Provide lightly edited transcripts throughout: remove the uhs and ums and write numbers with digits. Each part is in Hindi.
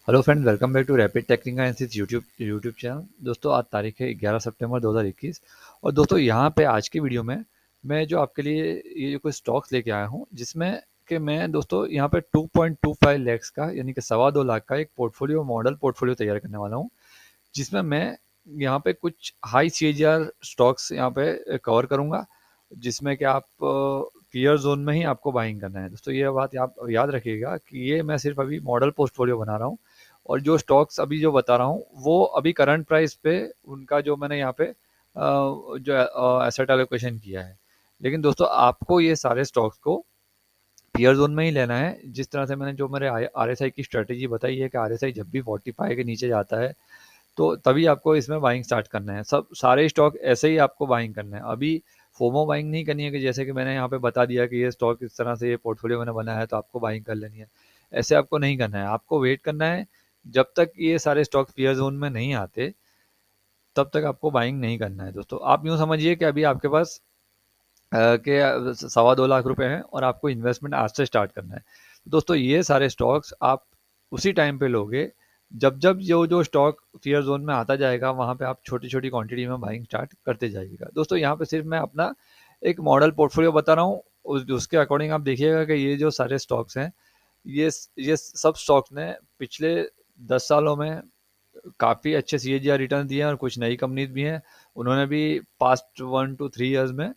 Hello friend, welcome back to rapid technical analysis YouTube channel. दोस्तों, आज तारीख है 11 सितंबर 2021 और दोस्तों यहाँ पे आज की वीडियो में मैं जो आपके लिए ये कुछ स्टॉक्स लेके आया हूँ, जिसमें कि मैं दोस्तों यहाँ पे 2.25 लैक्स का यानी कि 2.25 लाख का एक पोर्टफोलियो मॉडल पोर्टफोलियो तैयार करने वाला हूँ, जिसमें मैं यहाँ पे कुछ हाई सीएजीआर स्टॉक्स यहाँ पे कवर करूँगा, जिसमें कि आप पीयर जोन में ही आपको बाइंग करना है। दोस्तों, ये बात आप याद रखिएगा कि ये मैं सिर्फ अभी मॉडल पोर्टफोलियो बना रहा हूँ और जो स्टॉक्स अभी जो बता रहा हूँ वो अभी करंट प्राइस पे उनका जो मैंने यहाँ पे जो एसेट एलोकेशन किया है। लेकिन दोस्तों, आपको ये सारे स्टॉक्स को पीयर जोन में ही लेना है। जिस तरह से मैंने जो मेरे RSI की स्ट्रेटेजी बताई है कि RSI जब भी 45 के नीचे जाता है तो तभी आपको इसमें बाइंग स्टार्ट करना है। सब सारे स्टॉक ऐसे ही आपको बाइंग करना है। अभी फोमो बाइंग नहीं करनी है कि जैसे कि मैंने यहाँ पे बता दिया कि ये स्टॉक इस तरह से ये पोर्टफोलियो मैंने बनाया है तो आपको बाइंग कर लेनी है। ऐसे आपको नहीं करना है, आपको वेट करना है जब तक ये सारे स्टॉक पीयर जोन में नहीं आते, तब तक आपको बाइंग नहीं करना है। दोस्तों, आप यूँ समझिए कि अभी आपके पास के 2.25 लाख रुपए हैं और आपको इन्वेस्टमेंट आज से स्टार्ट करना है। दोस्तों, ये सारे स्टॉक्स आप उसी टाइम पे लोगे जब जब जो जो स्टॉक फियर जोन में आता जाएगा, वहां पे आप छोटी छोटी क्वांटिटी में बाइंग स्टार्ट करते जाइएगा। दोस्तों, यहाँ पे सिर्फ मैं अपना एक मॉडल पोर्टफोलियो बता रहा हूँ, उसके अकॉर्डिंग आप देखिएगा कि ये जो सारे स्टॉक्स हैं, ये ये सब स्टॉक्स ने पिछले 10 सालों में काफ़ी अच्छे सीएजीआर रिटर्न दिए हैं और कुछ नई कंपनीज भी हैं, उन्होंने भी पास्ट 1 to 3 ईयर्स में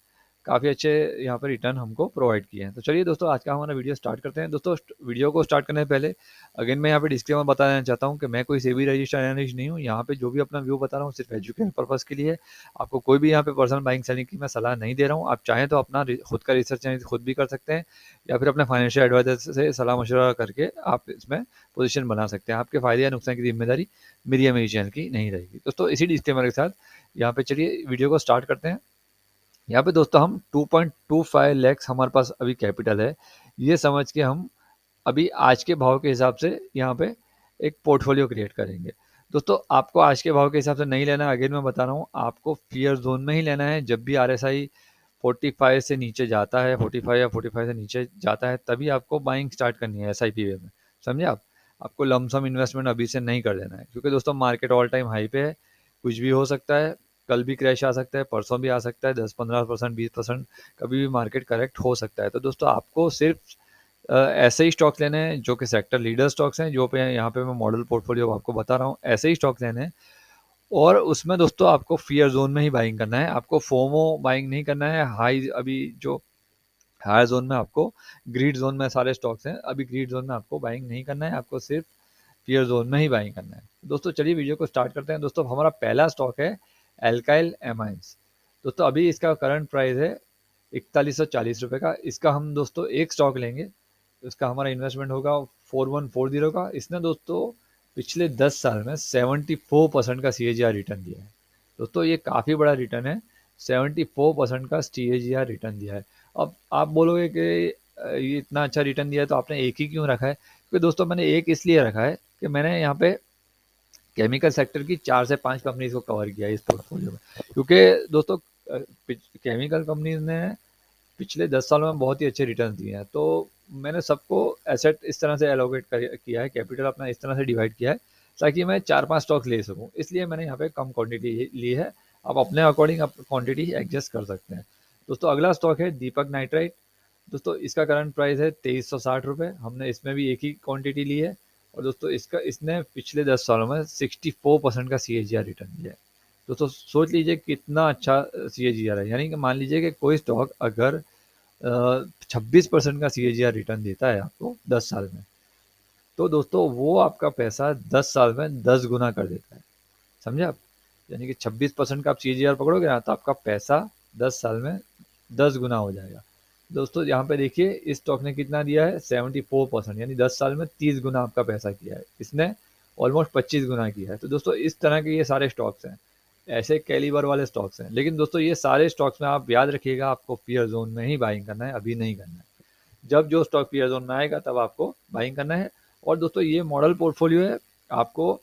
काफ़ी अच्छे यहाँ पर रिटर्न हमको प्रोवाइड किए हैं। तो चलिए दोस्तों, आज का हमारा वीडियो स्टार्ट करते हैं। दोस्तों, वीडियो को स्टार्ट करने से पहले अगेन मैं यहाँ पे डिस्क्लेमर बता देना चाहता हूँ कि मैं कोई सेबी रजिस्टर्ड एनालिस्ट नहीं हूँ। यहाँ पे जो भी अपना व्यू बता रहा हूँ सिर्फ एजुकेशन पर्पज़ के लिए है। आपको कोई भी यहाँ पे पर्सनल बाइंग सेलिंग की मैं सलाह नहीं दे रहा हूँ। आप चाहें तो अपना खुद का रिसर्च खुद भी कर सकते हैं या फिर अपने फाइनेंशियल एडवाइजर से सलाह मशवरा करके आप इसमें पोजीशन बना सकते हैं। आपके फायदे या नुकसान की जिम्मेदारी मेरी या मेरी चैनल की नहीं रहेगी। दोस्तों, इसी डिस्क्लेमर के साथ यहाँ पे चलिए वीडियो को स्टार्ट करते हैं। यहाँ पे दोस्तों हम 2.25 लैक्स हमारे पास अभी कैपिटल है, ये समझ के हम अभी आज के भाव के हिसाब से यहाँ पे एक पोर्टफोलियो क्रिएट करेंगे। दोस्तों, आपको आज के भाव के हिसाब से नहीं लेना, अगेन मैं बता रहा हूँ, आपको फियर जोन में ही लेना है। जब भी RSI 45 से नीचे जाता है, 45 या 45 से नीचे जाता है, तभी आपको बाइंग स्टार्ट करनी है SIP वे में। समझे आप? आपको लमसम इन्वेस्टमेंट अभी से नहीं कर देना है, क्योंकि दोस्तों मार्केट ऑल टाइम हाई पे है, कुछ भी हो सकता है। कल भी क्रैश आ सकता है, परसों भी आ सकता है, 10-15%, 20% कभी भी मार्केट करेक्ट हो सकता है। तो दोस्तों, आपको सिर्फ ऐसे ही स्टॉक्स लेने हैं जो कि सेक्टर लीडर स्टॉक्स हैं, जो पे यहाँ पे मैं मॉडल पोर्टफोलियो आपको बता रहा हूँ, ऐसे ही स्टॉक्स लेने हैं। और उसमें दोस्तों आपको फियर जोन में ही बाइंग करना है, आपको फोमो बाइंग नहीं करना है। हाई अभी जो हायर जोन में आपको ग्रीड जोन में सारे स्टॉक्स हैं, अभी ग्रीड जोन में आपको बाइंग नहीं करना है, आपको सिर्फ फियर जोन में ही बाइंग करना है। दोस्तों, चलिए वीडियो को स्टार्ट करते हैं। दोस्तों, हमारा पहला स्टॉक है एल्काइल एमाइंस। दोस्तों, अभी इसका करंट प्राइस है 4140 रुपये का। इसका हम दोस्तों एक स्टॉक लेंगे, इसका हमारा इन्वेस्टमेंट होगा 4140 का। इसने दोस्तों पिछले 10 साल में 74% का CAGR रिटर्न दिया है। दोस्तों, ये काफ़ी बड़ा रिटर्न है, 74% का CAGR रिटर्न दिया है। अब आप बोलोगे कि ये इतना अच्छा रिटर्न दिया है तो आपने एक ही क्यों रखा है? क्योंकि दोस्तों मैंने एक इसलिए रखा है कि मैंने यहाँ पे केमिकल सेक्टर की 4 से 5 कंपनीज को कवर किया है इस पोर्टफोलियो में। क्योंकि दोस्तों केमिकल कंपनीज ने पिछले 10 सालों में बहुत ही अच्छे रिटर्न दिए हैं, तो मैंने सबको एसेट इस तरह से एलोकेट किया है, कैपिटल अपना इस तरह से डिवाइड किया है ताकि मैं 4-5 स्टॉक ले सकूं। इसलिए मैंने यहाँ पे कम क्वांटिटी ली है। आप अपने अकॉर्डिंग आप क्वांटिटी एडजस्ट कर सकते हैं। दोस्तों, अगला स्टॉक है दीपक नाइट्राइट। दोस्तों, इसका करंट प्राइस है 2360 रुपये। हमने इसमें भी एक ही क्वांटिटी ली है और दोस्तों इसने पिछले 10 सालों में 64% का CAGR रिटर्न दिया है। दोस्तों, सोच लीजिए कितना अच्छा CAGR है। यानी कि मान लीजिए कि कोई स्टॉक अगर 26% का CAGR रिटर्न देता है आपको 10 साल में, तो दोस्तों वो आपका पैसा 10 साल में 10 गुना कर देता है। समझे आप? यानी कि 26% का आप CAGR पकड़ोगे ना, तो आपका पैसा 10 साल में 10 गुना हो जाएगा। दोस्तों, यहाँ पे देखिए इस स्टॉक ने कितना दिया है, 74%, यानी 10 साल में 30 गुना आपका पैसा किया है इसने, ऑलमोस्ट 25 गुना किया है। तो दोस्तों, इस तरह के ये सारे स्टॉक्स हैं, ऐसे कैलिबर वाले स्टॉक्स हैं। लेकिन दोस्तों, ये सारे स्टॉक्स में आप याद रखिएगा, आपको पीयर जोन में ही बाइंग करना है, अभी नहीं करना है। जब जो स्टॉक पीयर जोन में आएगा तब आपको बाइंग करना है। और दोस्तों, ये मॉडल पोर्टफोलियो है, आपको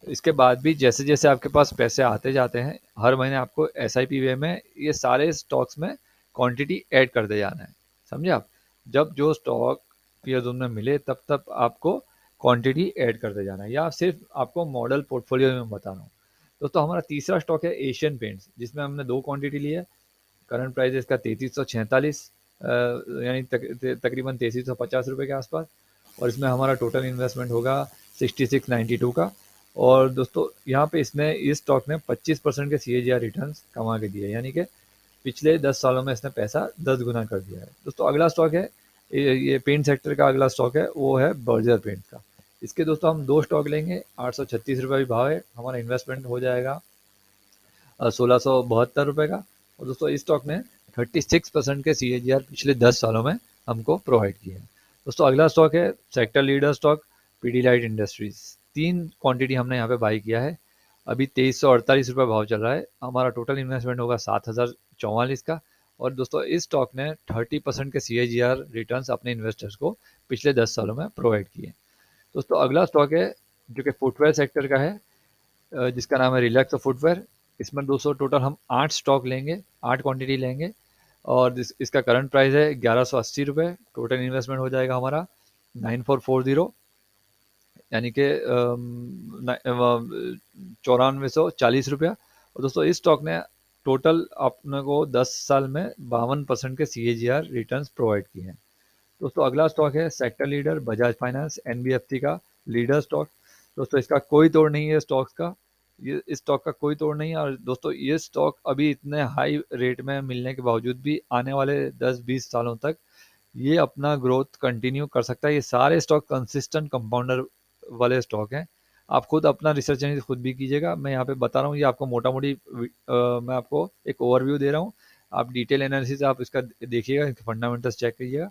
इसके बाद भी जैसे जैसे आपके पास पैसे आते जाते हैं, हर महीने आपको SIP वे में ये सारे स्टॉक्स में क्वांटिटी ऐड करते जाना है। समझे आप? जब जो स्टॉक पीयर जोन में मिले तब तब आपको क्वांटिटी ऐड करते जाना है, या सिर्फ आपको मॉडल पोर्टफोलियो में बता रहा हूँ। दोस्तों हमारा तीसरा स्टॉक है एशियन पेंट्स, जिसमें हमने 2 क्वांटिटी ली है। करंट प्राइस है इसका 3346, यानी तकरीबन 3350 रुपये के आसपास, और इसमें हमारा टोटल इन्वेस्टमेंट होगा 6692 का। और दोस्तों यहाँ पे इसमें इस स्टॉक ने 25% के CAGR रिटर्न्स कमा के दिए, यानी कि पिछले 10 सालों में इसने पैसा 10 गुना कर दिया है। दोस्तों अगला स्टॉक है, ये पेंट सेक्टर का अगला स्टॉक है, वो है बर्जर पेंट का। इसके दोस्तों हम 2 स्टॉक लेंगे, 836 रुपये भी भाव है, हमारा इन्वेस्टमेंट हो जाएगा 1672 रुपये का। और दोस्तों इस स्टॉक ने 36% के CAGR पिछले 10 सालों में हमको प्रोवाइड किए हैं। दोस्तों अगला स्टॉक है sector leader stock Pidilite industries. 3 quantity हमने यहाँ पे बाई किया है, अभी 2348 रुपये भाव चल रहा है, हमारा टोटल इन्वेस्टमेंट होगा 7044 का। और दोस्तों इस स्टॉक ने 30% के CAGR रिटर्न्स अपने इन्वेस्टर्स को पिछले 10 सालों में प्रोवाइड किए। दोस्तों अगला स्टॉक है जो कि फुटवेयर सेक्टर का है, जिसका नाम है रिलैक्स फुटवेयर। इसमें दोस्तों टोटल हम 8 स्टॉक लेंगे, 8 क्वांटिटी लेंगे, और इसका करंट प्राइस है 1180 रुपये। टोटल इन्वेस्टमेंट हो जाएगा हमारा 9440, यानी कि 9440 रुपया। और दोस्तों इस स्टॉक ने टोटल अपने को 10 साल में 52% के CAGR रिटर्न्स प्रोवाइड किए हैं। दोस्तों अगला स्टॉक है sector leader Bajaj finance NBFC का लीडर स्टॉक। दोस्तों इसका कोई तोड़ नहीं है स्टॉक्स का, ये इस स्टॉक का कोई तोड़ नहीं है। और दोस्तों ये स्टॉक अभी इतने हाई रेट में मिलने के बावजूद भी आने वाले 10-20 सालों तक ये अपना ग्रोथ कंटिन्यू कर सकता है। ये सारे स्टॉक कंसिस्टेंट कंपाउंडर वाले स्टॉक हैं। आप खुद अपना रिसर्च एनालिसिस खुद भी कीजिएगा, मैं यहाँ पे बता रहा हूँ, ये आपको मोटा मोटी मैं आपको एक ओवरव्यू दे रहा हूँ, आप डिटेल एनालिसिस आप इसका देखिएगा, फंडामेंटल्स चेक कीजिएगा।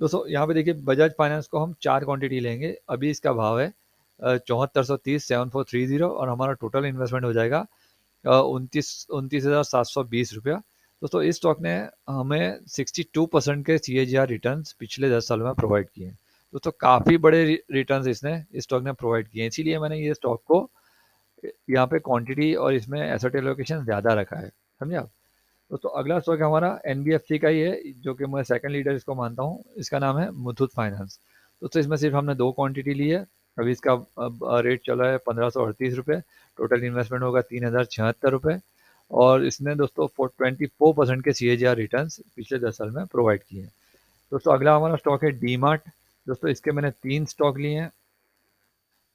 दोस्तों यहाँ पे देखिए बजाज फाइनेंस को हम 4 क्वांटिटी लेंगे, अभी इसका भाव है 7430 और हमारा टोटल इन्वेस्टमेंट हो जाएगा 29,720 रुपया। दोस्तों इस स्टॉक ने हमें 62% के CAGR रिटर्न्स पिछले 10 सालों में प्रोवाइड किए हैं। दोस्तों काफ़ी बड़े रिटर्न्स इसने इस स्टॉक ने प्रोवाइड किए हैं, इसीलिए मैंने ये स्टॉक को यहाँ पे क्वांटिटी और इसमें एसेट एलोकेशन ज़्यादा रखा है, समझे आप। दोस्तों अगला स्टॉक हमारा NBFC का ही है, जो कि मैं सेकंड लीडर इसको मानता हूँ, इसका नाम है मुथूट फाइनेंस। दोस्तों इसमें सिर्फ हमने 2 क्वांटिटी ली है, अभी इसका रेट चल रहा है 1538 रुपये। टोटल इन्वेस्टमेंट होगा 3076 रुपये, और इसने दोस्तों 24% के CAGR रिटर्न्स पिछले 10 साल में प्रोवाइड किए हैं। दोस्तों अगला हमारा स्टॉक है डीमार्ट। दोस्तों इसके मैंने 3 स्टॉक लिए हैं,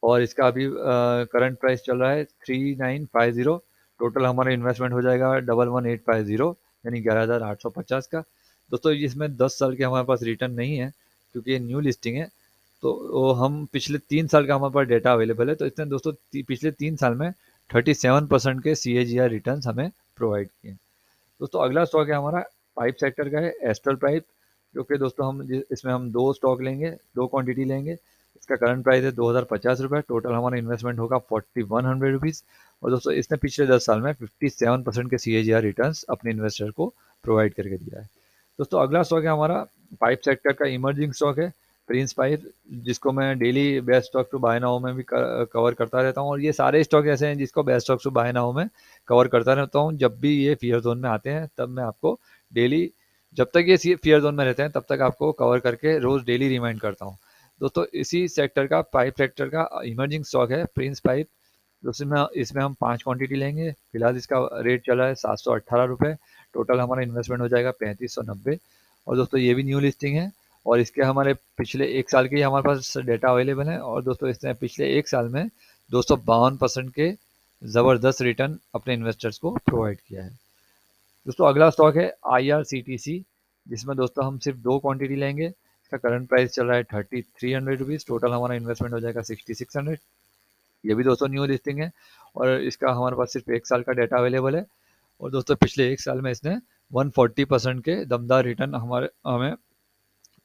और इसका अभी करंट प्राइस चल रहा है 3950। टोटल हमारा इन्वेस्टमेंट हो जाएगा 11850, यानी 11850 का। दोस्तों इसमें 10 साल के हमारे पास रिटर्न नहीं है, क्योंकि ये न्यू लिस्टिंग है, तो हम पिछले 3 साल का हमारे पास डेटा अवेलेबल है, तो इसने दोस्तों पिछले 3 साल में 37% के CAGR रिटर्न हमें प्रोवाइड किए। दोस्तों अगला स्टॉक है हमारा पाइप सेक्टर का है एस्ट्रल पाइप, जो कि दोस्तों इसमें हम 2 स्टॉक लेंगे, 2 क्वांटिटी लेंगे। इसका करंट प्राइस है 2050 रुपये। टोटल हमारा इन्वेस्टमेंट होगा 4100 रुपीज़। और दोस्तों इसने पिछले 10 साल में 57% के CAGR रिटर्न्स अपने इन्वेस्टर को प्रोवाइड करके दिया है। दोस्तों अगला स्टॉक है हमारा पाइप सेक्टर का इमर्जिंग स्टॉक है प्रिंस पाइप, जिसको मैं daily best stock to buy now में भी कवर करता रहता हूँ। और ये सारे स्टॉक ऐसे हैं जिसको best stock to buy now में कवर करता रहता हूँ। जब भी ये फियर जोन में आते हैं तब मैं आपको डेली, जब तक ये फियर जोन में रहते हैं तब तक आपको कवर करके रोज़ डेली रिमाइंड करता हूँ। दोस्तों इसी सेक्टर का पाइप सेक्टर का इमर्जिंग स्टॉक है प्रिंस पाइप। दोस्तों इसमें हम 5 क्वांटिटी लेंगे, फिलहाल इसका रेट चला है 718 रुपये। टोटल हमारा इन्वेस्टमेंट हो जाएगा 3590। और दोस्तों ये भी न्यू लिस्टिंग है, और इसके हमारे पिछले 1 साल के हमारे पास डेटा अवेलेबल है। और दोस्तों इसने पिछले 1 साल में 252% के ज़बरदस्त रिटर्न अपने इन्वेस्टर्स को प्रोवाइड किया है। दोस्तों अगला स्टॉक है IRCTC, जिसमें दोस्तों हम सिर्फ 2 क्वांटिटी लेंगे। इसका करंट प्राइस चल रहा है 3300 रुपीज़। टोटल हमारा इन्वेस्टमेंट हो जाएगा 6600। ये भी दोस्तों न्यू लिस्टिंग है, और इसका हमारे पास सिर्फ 1 साल का डाटा अवेलेबल है। और दोस्तों पिछले 1 साल में इसने 140% के दमदार रिटर्न हमें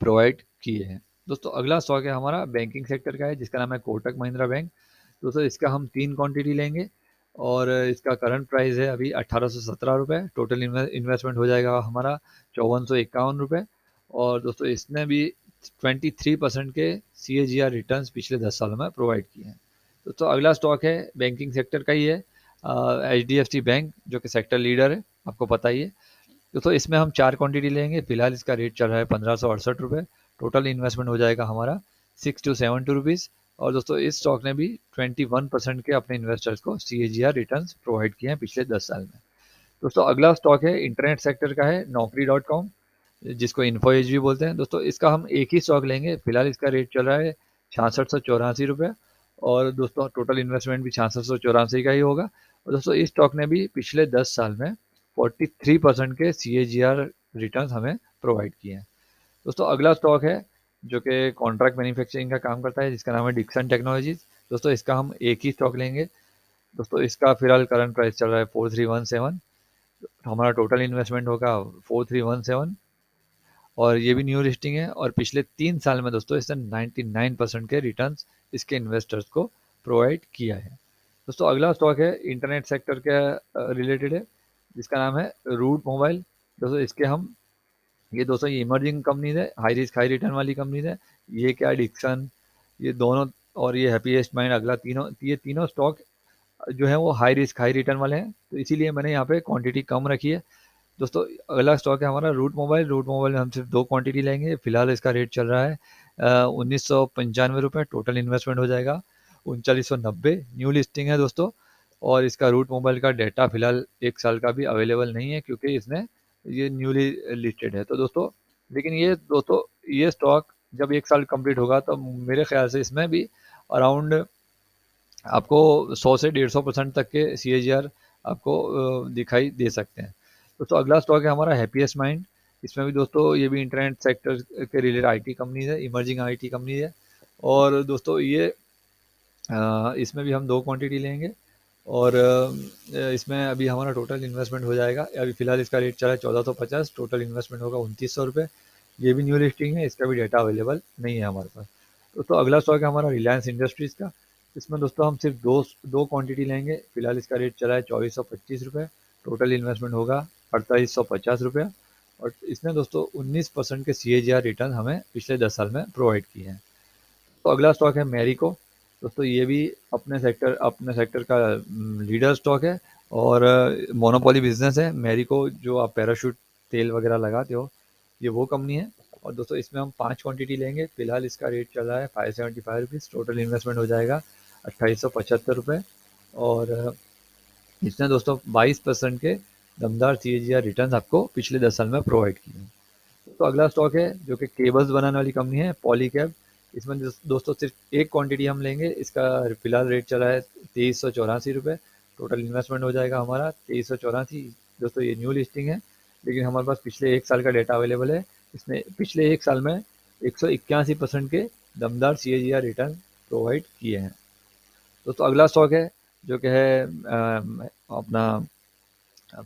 प्रोवाइड किए हैं। दोस्तों अगला स्टॉक है हमारा बैंकिंग सेक्टर का है, जिसका नाम है कोटक महिंद्रा बैंक। दोस्तों इसका हम 3 क्वांटिटी लेंगे, और इसका करंट प्राइस है अभी 1817 रुपये। टोटल इन्वेस्टमेंट हो जाएगा हमारा 5451 रुपये। और दोस्तों इसने भी 23% के CAGR रिटर्न्स पिछले 10 सालों में प्रोवाइड किए हैं। दोस्तों अगला स्टॉक है बैंकिंग सेक्टर का ही है, HDFC बैंक, जो कि सेक्टर लीडर है, आपको पता ही है। दोस्तों इसमें हम 4 क्वांटिटी लेंगे, फिलहाल इसका रेट चल रहा है 1568 रुपये। टोटल इन्वेस्टमेंट हो जाएगा हमारा 6272 रुपीज़। और दोस्तों इस स्टॉक ने भी 21% के अपने इन्वेस्टर्स को CAGR रिटर्न्स प्रोवाइड किए हैं पिछले 10 साल में। दोस्तों अगला स्टॉक है इंटरनेट सेक्टर का है Naukri.com, जिसको इन्फो एज भी बोलते हैं। दोस्तों इसका हम एक ही स्टॉक लेंगे, फिलहाल इसका रेट चल रहा है 6684 रुपये, और दोस्तों टोटल इन्वेस्टमेंट भी 6684 का ही होगा। और दोस्तों इस स्टॉक ने भी पिछले 10 साल में 43% के CAGR रिटर्न्स हमें प्रोवाइड किए हैं। दोस्तों अगला स्टॉक है जो कि कॉन्ट्रैक्ट मैन्युफैक्चरिंग का काम करता है, जिसका नाम है डिक्सन टेक्नोलॉजीज। दोस्तों इसका हम एक ही स्टॉक लेंगे। दोस्तों इसका फिलहाल करंट प्राइस चल रहा है 4317, हमारा टोटल इन्वेस्टमेंट होगा 4317, और ये भी न्यू लिस्टिंग है। और पिछले 3 साल में दोस्तों इसने 99% के रिटर्न्स इसके इन्वेस्टर्स को प्रोवाइड किया है। दोस्तों अगला स्टॉक है इंटरनेट सेक्टर के रिलेटेड है, जिसका नाम है रूट मोबाइल। दोस्तों इसके हम ये दोस्तों ये इमर्जिंग कंपनीज है, हाई रिस्क हाई रिटर्न वाली कंपनीज है। ये क्या डिक्सन, ये दोनों और ये हैप्पीएस्ट माइंड, अगला तीनों, ये तीनों स्टॉक जो है वो हाई रिस्क हाई रिटर्न वाले हैं, तो इसीलिए मैंने यहाँ पे क्वांटिटी कम रखी है। दोस्तों अगला स्टॉक है हमारा रूट मोबाइल। रूट मोबाइल में हम सिर्फ 2 क्वांटिटी लेंगे, फिलहाल इसका रेट चल रहा है 1995 रुपये, टोटल इन्वेस्टमेंट हो जाएगा 3990, न्यू लिस्टिंग है दोस्तों। और इसका रूट मोबाइल का डाटा फिलहाल 1 साल का भी अवेलेबल नहीं है, क्योंकि इसने ये न्यूली लिस्टेड है। तो दोस्तों लेकिन ये दोस्तों ये स्टॉक जब 1 साल कंप्लीट होगा तो मेरे ख्याल से इसमें भी अराउंड आपको 100 से 150% तक के CAGR आपको दिखाई दे सकते हैं। दोस्तों अगला स्टॉक है हमारा हैप्पीएस्ट माइंड। इसमें भी दोस्तों ये भी इंटरनेट सेक्टर के रिलेटेड IT कंपनी है, इमर्जिंग IT कंपनी है। और दोस्तों ये इसमें भी हम 2 क्वांटिटी लेंगे, और इसमें अभी हमारा टोटल इन्वेस्टमेंट हो जाएगा, अभी फिलहाल इसका रेट चला है 1450, टोटल इन्वेस्टमेंट होगा 2900 रुपये। ये भी न्यू लिस्टिंग है, इसका भी डाटा अवेलेबल नहीं है हमारे पास। दोस्तों अगला स्टॉक है हमारा रिलायंस इंडस्ट्रीज़ का। इसमें दोस्तों हम सिर्फ दो क्वांटिटी लेंगे, फिलहाल इसका रेट चला है 2425 रुपये, टोटल इन्वेस्टमेंट होगा 4850 रुपये। और इसने दोस्तों 19% के CAGR रिटर्न हमें पिछले 10 साल में प्रोवाइड किए हैं। तो अगला स्टॉक है मैरिको। दोस्तों ये भी अपने सेक्टर का लीडर स्टॉक है, और मोनोपोली बिजनेस है। मैरिको जो आप पैराशूट तेल वगैरह लगाते हो, ये वो कंपनी है। और दोस्तों इसमें हम 5 क्वांटिटी लेंगे, फिलहाल इसका रेट चल रहा है 575 रुपीज़, टोटल इन्वेस्टमेंट हो जाएगा 2875 रुपये। और इसने दोस्तों 22% के दमदार CAGR रिटर्न आपको पिछले 10 साल में प्रोवाइड किए हैं। तो अगला स्टॉक है जो कि केबल्स बनाने वाली कंपनी है, पॉलीकैब। इसमें दोस्तों सिर्फ एक क्वांटिटी हम लेंगे, इसका फिलहाल रेट चला है 2384 रुपये, टोटल इन्वेस्टमेंट हो जाएगा हमारा 2384। दोस्तों ये न्यू लिस्टिंग है, लेकिन हमारे पास पिछले 1 साल का डेटा अवेलेबल है। इसने पिछले 1 साल में 181% के दमदार CAGR रिटर्न प्रोवाइड किए हैं। दोस्तों अगला स्टॉक है जो कि है अपना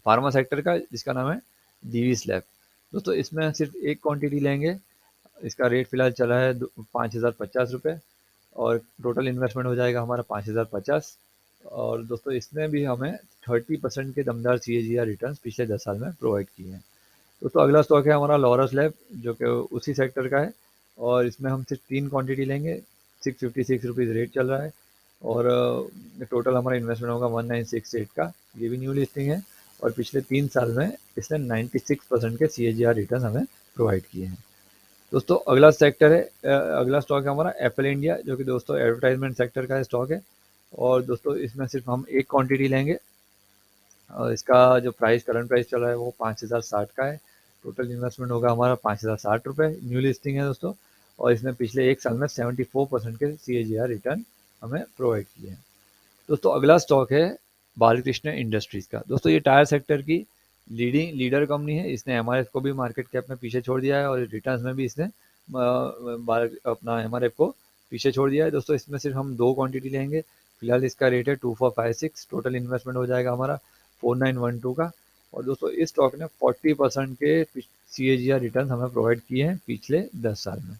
फार्मा सेक्टर का, जिसका नाम है Divi's Lab। दोस्तों इसमें सिर्फ एक क्वांटिटी लेंगे, इसका रेट फिलहाल चला है 5050 रुपये, और टोटल इन्वेस्टमेंट हो जाएगा हमारा 5050। और दोस्तों इसने भी हमें 30% के दमदार CAGR रिटर्न पिछले 10 साल में प्रोवाइड किए हैं। दोस्तों अगला स्टॉक है हमारा लॉरस लैब, जो कि उसी सेक्टर का है, और इसमें हम सिर्फ 3 क्वांटिटी लेंगे, 656 रुपीज़ रेट चल रहा है, और टोटल हमारा इन्वेस्टमेंट होगा 1968 का। ये भी न्यू लिस्टिंग है, और पिछले 3 साल में इसने 96% के CAGR रिटर्न हमें प्रोवाइड किए हैं। दोस्तों अगला सेक्टर है अगला स्टॉक है हमारा एप्पल इंडिया, जो कि दोस्तों एडवर्टाइजमेंट सेक्टर का स्टॉक है। और दोस्तों इसमें सिर्फ हम एक क्वांटिटी लेंगे, और इसका जो करंट प्राइस चल रहा है वो 5060 का है, टोटल इन्वेस्टमेंट होगा हमारा 5060 रुपये, न्यू लिस्टिंग है दोस्तों। और इसने पिछले 1 साल में 74% के CAGR रिटर्न हमें प्रोवाइड किए हैं। दोस्तों अगला स्टॉक है बालकृष्ण इंडस्ट्रीज़ का। दोस्तों ये टायर सेक्टर की लीडर कंपनी है, इसने MRF को भी मार्केट कैप में पीछे छोड़ दिया है, और रिटर्न्स में भी इसने अपना MRF को पीछे छोड़ दिया है। दोस्तों इसमें सिर्फ हम 2 क्वांटिटी लेंगे, फिलहाल इसका रेट है 2456, टोटल इन्वेस्टमेंट हो जाएगा हमारा 4912 का। और दोस्तों इस स्टॉक ने 40% के CAGR रिटर्न हमें प्रोवाइड किए हैं पिछले 10 साल में।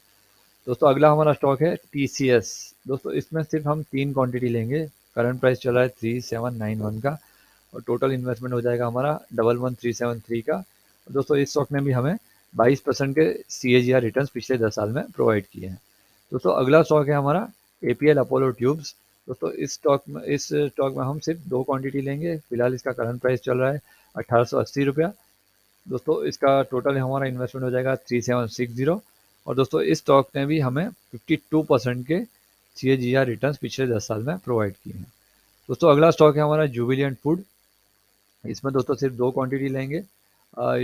दोस्तों अगला हमारा स्टॉक है TCS। दोस्तों इसमें सिर्फ हम 3 क्वांटिटी लेंगे, करंट प्राइस चला है 3791 का, और टोटल इन्वेस्टमेंट हो जाएगा हमारा 11373 का। दोस्तों इस स्टॉक ने भी हमें 22% के CAGR रिटर्न पिछले 10 साल में प्रोवाइड किए हैं। दोस्तों अगला स्टॉक है हमारा APL अपोलो ट्यूब्स। दोस्तों इस स्टॉक में हम सिर्फ 2 क्वांटिटी लेंगे, फिलहाल इसका करंट प्राइस चल रहा है 1880 रुपया। दोस्तों इसका टोटल हमारा इन्वेस्टमेंट हो जाएगा 3760। और दोस्तों इस स्टॉक ने भी हमें 52% के CAGR रिटर्न्स पिछले 10 साल में प्रोवाइड किए हैं। दोस्तों अगला स्टॉक है हमारा जुबिलिएंट फूड। इसमें दोस्तों सिर्फ 2 क्वांटिटी लेंगे।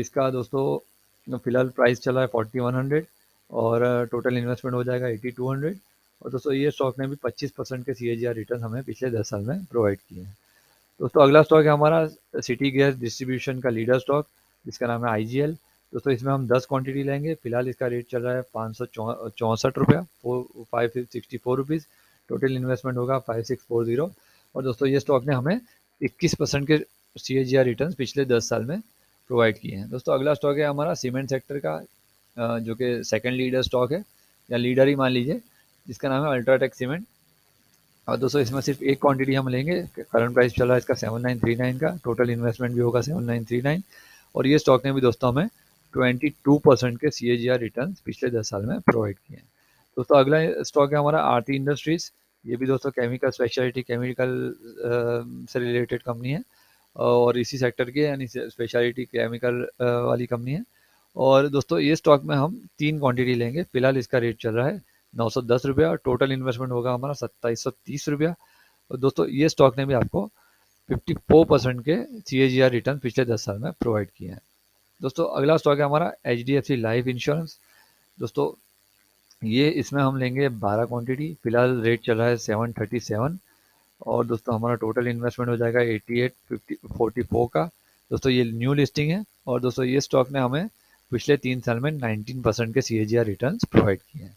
इसका दोस्तों फिलहाल प्राइस चला है 4100 और टोटल इन्वेस्टमेंट हो जाएगा 8200। और दोस्तों ये स्टॉक ने भी 25% के CAGR रिटर्न हमें पिछले 10 साल में प्रोवाइड किए हैं। दोस्तों अगला स्टॉक है हमारा सिटी गैस डिस्ट्रीब्यूशन का लीडर स्टॉक, जिसका नाम है IGL। दोस्तों इसमें हम 10 क्वांटिटी लेंगे। फिलहाल इसका रेट चल रहा है 564 रुपया, 564 रुपीज़। टोटल इन्वेस्टमेंट होगा 5640। और दोस्तों ये स्टॉक ने हमें 21% के CAGR रिटर्न पिछले 10 साल में प्रोवाइड किए हैं। दोस्तों अगला स्टॉक है हमारा सीमेंट सेक्टर का, जो कि सेकंड लीडर स्टॉक है या लीडर ही मान लीजिए, जिसका नाम है अल्ट्राटेक सीमेंट। और दोस्तों इसमें सिर्फ एक क्वांटिटी हम लेंगे। करंट प्राइस चल रहा है इसका 7939 का, टोटल इन्वेस्टमेंट भी होगा 7939। और ये स्टॉक ने भी दोस्तों हमें 22% के CAGR रिटर्न पिछले 10 साल में प्रोवाइड किए हैं। दोस्तों अगला स्टॉक है हमारा आरती इंडस्ट्रीज। ये भी दोस्तों केमिकल स्पेशलिटी केमिकल से रिलेटेड कंपनी है और इसी सेक्टर की यानी स्पेशलिटी केमिकल वाली कंपनी है। और दोस्तों ये स्टॉक में हम 3 क्वांटिटी लेंगे। फिलहाल इसका रेट चल रहा है 910 रुपया और टोटल इन्वेस्टमेंट होगा हमारा 2730 रुपया। और दोस्तों ये स्टॉक ने भी आपको 54% के CAGR रिटर्न पिछले 10 साल में प्रोवाइड किए हैं। दोस्तों अगला स्टॉक है हमारा HDFC लाइफ इंश्योरेंस। दोस्तों ये इसमें हम लेंगे 12 क्वांटिटी। फिलहाल रेट चल रहा है 737। और दोस्तों हमारा टोटल इन्वेस्टमेंट हो जाएगा 8844 का। दोस्तों ये न्यू लिस्टिंग है और दोस्तों ये स्टॉक ने हमें पिछले 3 साल में 19% के CAGR रिटर्न्स प्रोवाइड किए हैं।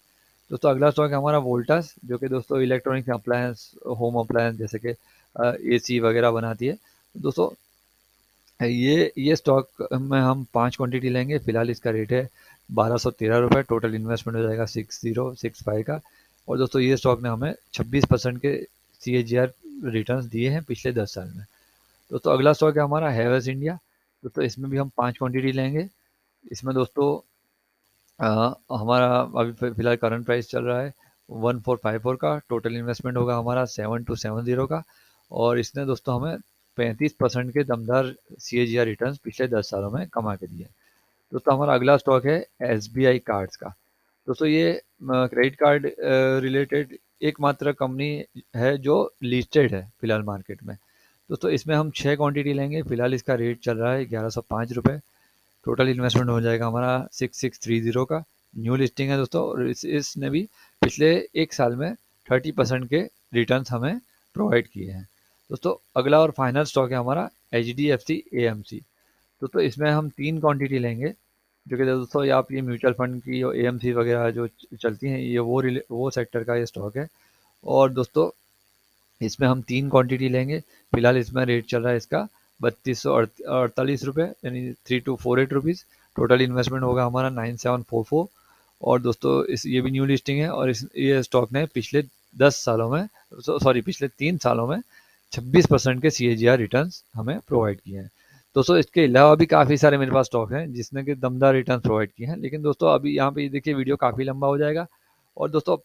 दोस्तों अगला स्टॉक है हमारा वोल्टास, जो कि दोस्तों इलेक्ट्रॉनिक्स अप्लायंस, होम अप्लायंस जैसे कि AC वगैरह बनाती है। दोस्तों ये स्टॉक में हम 5 क्वांटिटी लेंगे। फिलहाल इसका रेट है 1213 रुपये, टोटल इन्वेस्टमेंट हो जाएगा 6065 का। और दोस्तों ये स्टॉक ने हमें 26% के CAGR रिटर्न्स दिए हैं पिछले 10 साल में। दोस्तों अगला स्टॉक है हमारा हैवेल्स इंडिया। दोस्तों इसमें भी हम 5 क्वांटिटी लेंगे। इसमें दोस्तों हमारा अभी फिलहाल करंट प्राइस चल रहा है 1454 का, टोटल इन्वेस्टमेंट होगा हमारा 7270 का। और इसने दोस्तों हमें 35% के दमदार CAGR रिटर्न पिछले 10 सालों में कमा के दिए। दोस्तों हमारा अगला स्टॉक है SBI कार्ड्स का। दोस्तों ये क्रेडिट कार्ड रिलेटेड एकमात्र कंपनी है जो लिस्टेड है फिलहाल मार्केट में। दोस्तों इसमें हम 6 क्वांटिटी लेंगे। फिलहाल इसका रेट चल रहा है 1105 रुपये, टोटल इन्वेस्टमेंट हो जाएगा हमारा 6630 का। न्यू लिस्टिंग है दोस्तों और इसने भी पिछले 1 साल में 30% के रिटर्न्स हमें प्रोवाइड किए हैं। दोस्तों अगला और फाइनल स्टॉक है हमारा HDFC AMC। दोस्तों इसमें हम 3 क्वांटिटी लेंगे, जो कि दोस्तों ये आप ये म्यूचुअल फंड की और AMC वगैरह जो चलती हैं, ये वो सेक्टर का ये स्टॉक है। और दोस्तों इसमें हम 3 क्वांटिटी लेंगे। फिलहाल इसमें रेट चल रहा है इसका 3248 रुपये यानी 3248 रुपीज़। टोटल इन्वेस्टमेंट होगा हमारा 9744। और दोस्तों इस ये भी न्यू लिस्टिंग है और ये स्टॉक ने पिछले 10 सालों में पिछले 3 सालों में 26% के CAGR रिटर्न्स हमें प्रोवाइड किए हैं। दोस्तों इसके अलावा भी काफ़ी सारे मेरे पास स्टॉक हैं जिसने कि दमदार रिटर्न प्रोवाइड किए हैं, लेकिन दोस्तों अभी यहाँ पे देखिए वीडियो काफ़ी लंबा हो जाएगा। और दोस्तों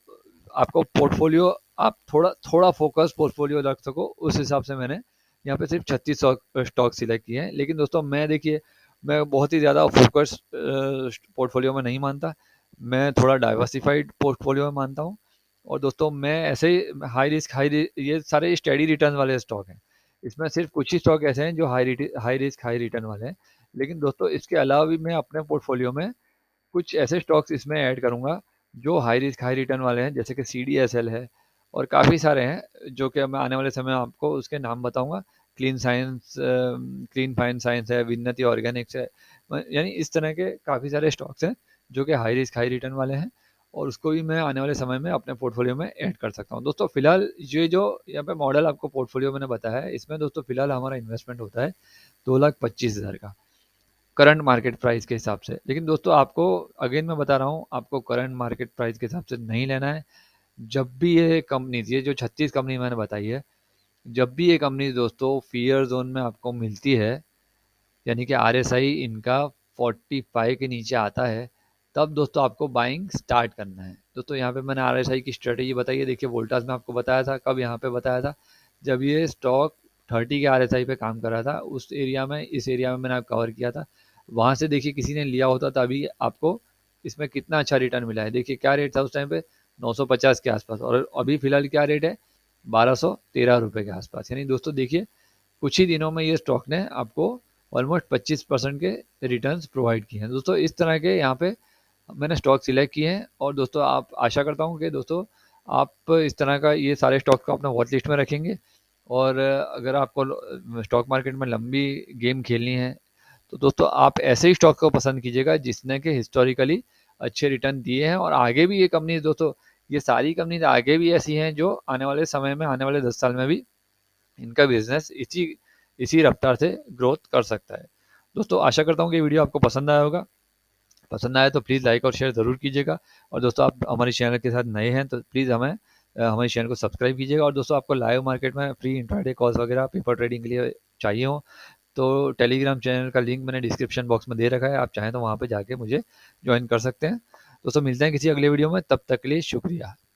आपको पोर्टफोलियो आप थोड़ा फोकस पोर्टफोलियो रख सको उस हिसाब से मैंने यहाँ पे सिर्फ 36 स्टॉक सिलेक्ट किए हैं। लेकिन दोस्तों मैं देखिए मैं बहुत ही ज़्यादा फोकस पोर्टफोलियो में नहीं मानता, मैं थोड़ा डाइवर्सिफाइड पोर्टफोलियो में मानता हूँ। और दोस्तों मैं ऐसे ही हाई रिस्क ये सारे स्टेडी रिटर्न वाले स्टॉक हैं। इसमें सिर्फ कुछ ही स्टॉक ऐसे हैं जो हाई रिस्क हाई रिटर्न वाले हैं। लेकिन दोस्तों इसके अलावा भी मैं अपने पोर्टफोलियो में कुछ ऐसे स्टॉक्स इसमें ऐड करूँगा जो हाई रिस्क हाई रिटर्न वाले हैं, जैसे कि CDSL है और काफ़ी सारे हैं जो कि मैं आने वाले समय आपको उसके नाम बताऊंगा। क्लीन फाइन साइंस है, विन्नति ऑर्गेनिक्स है, यानी इस तरह के काफ़ी सारे स्टॉक्स हैं जो कि हाई रिस्क हाई रिटर्न वाले हैं और उसको भी मैं आने वाले समय में अपने पोर्टफोलियो में ऐड कर सकता हूँ। दोस्तों फिलहाल ये जो यहाँ पे मॉडल आपको पोर्टफोलियो मैंने बताया है, इसमें दोस्तों फिलहाल हमारा इन्वेस्टमेंट होता है 2,25,000 का करंट मार्केट प्राइस के हिसाब से। लेकिन दोस्तों आपको अगेन मैं बता रहा हूँ, आपको करंट मार्केट प्राइस के हिसाब से नहीं लेना है। जब भी ये कंपनीज, ये जो 36 कंपनी मैंने बताई है, जब भी ये कंपनी दोस्तों फियर जोन में आपको मिलती है, यानी कि RSI इनका 45 के नीचे आता है, तब दोस्तों आपको बाइंग स्टार्ट करना है। दोस्तों यहाँ पे मैंने RSI की स्ट्रेटेजी बताई है। देखिए वोल्टास में आपको बताया था, कब यहाँ पे बताया था, जब ये स्टॉक 30 के RSI पे काम कर रहा था, उस एरिया में इस एरिया में मैंने कवर किया था। वहाँ से देखिए किसी ने लिया होता तभी आपको इसमें कितना अच्छा रिटर्न मिला है। देखिए क्या रेट था उस टाइम पे, 950 के आसपास, और अभी फ़िलहाल क्या रेट है, 1213 रुपये के आसपास। यानी दोस्तों देखिए, कुछ ही दिनों में ये स्टॉक ने आपको ऑलमोस्ट 25% के रिटर्न्स प्रोवाइड किए हैं। दोस्तों इस तरह के यहाँ पे मैंने स्टॉक सिलेक्ट किए हैं, और दोस्तों आप, आशा करता हूँ कि दोस्तों आप इस तरह का ये सारे स्टॉक को अपना वॉच लिस्ट में रखेंगे। और अगर आपको स्टॉक मार्केट में लंबी गेम खेलनी है, तो दोस्तों आप ऐसे ही स्टॉक को पसंद कीजिएगा जिसने कि हिस्टोरिकली अच्छे रिटर्न दिए हैं, और आगे भी ये कंपनी दोस्तों, ये सारी कंपनीज आगे भी ऐसी हैं जो आने वाले समय में, आने वाले 10 साल में भी इनका बिजनेस इसी इसी रफ्तार से ग्रोथ कर सकता है। दोस्तों आशा करता हूँ कि वीडियो आपको पसंद आया होगा। पसंद आया तो प्लीज़ लाइक और शेयर ज़रूर कीजिएगा। और दोस्तों आप हमारे चैनल के साथ नए हैं तो प्लीज़ हमारे चैनल को सब्सक्राइब कीजिएगा। और दोस्तों आपको लाइव मार्केट में फ्री इंट्राडे कॉल्स वगैरह पेपर ट्रेडिंग के लिए चाहिए हो, तो टेलीग्राम चैनल का लिंक मैंने डिस्क्रिप्शन बॉक्स में दे रखा है, आप चाहें तो वहाँ पे जाके मुझे ज्वाइन कर सकते हैं। दोस्तों मिलते हैं किसी अगले वीडियो में, तब तक के लिए शुक्रिया।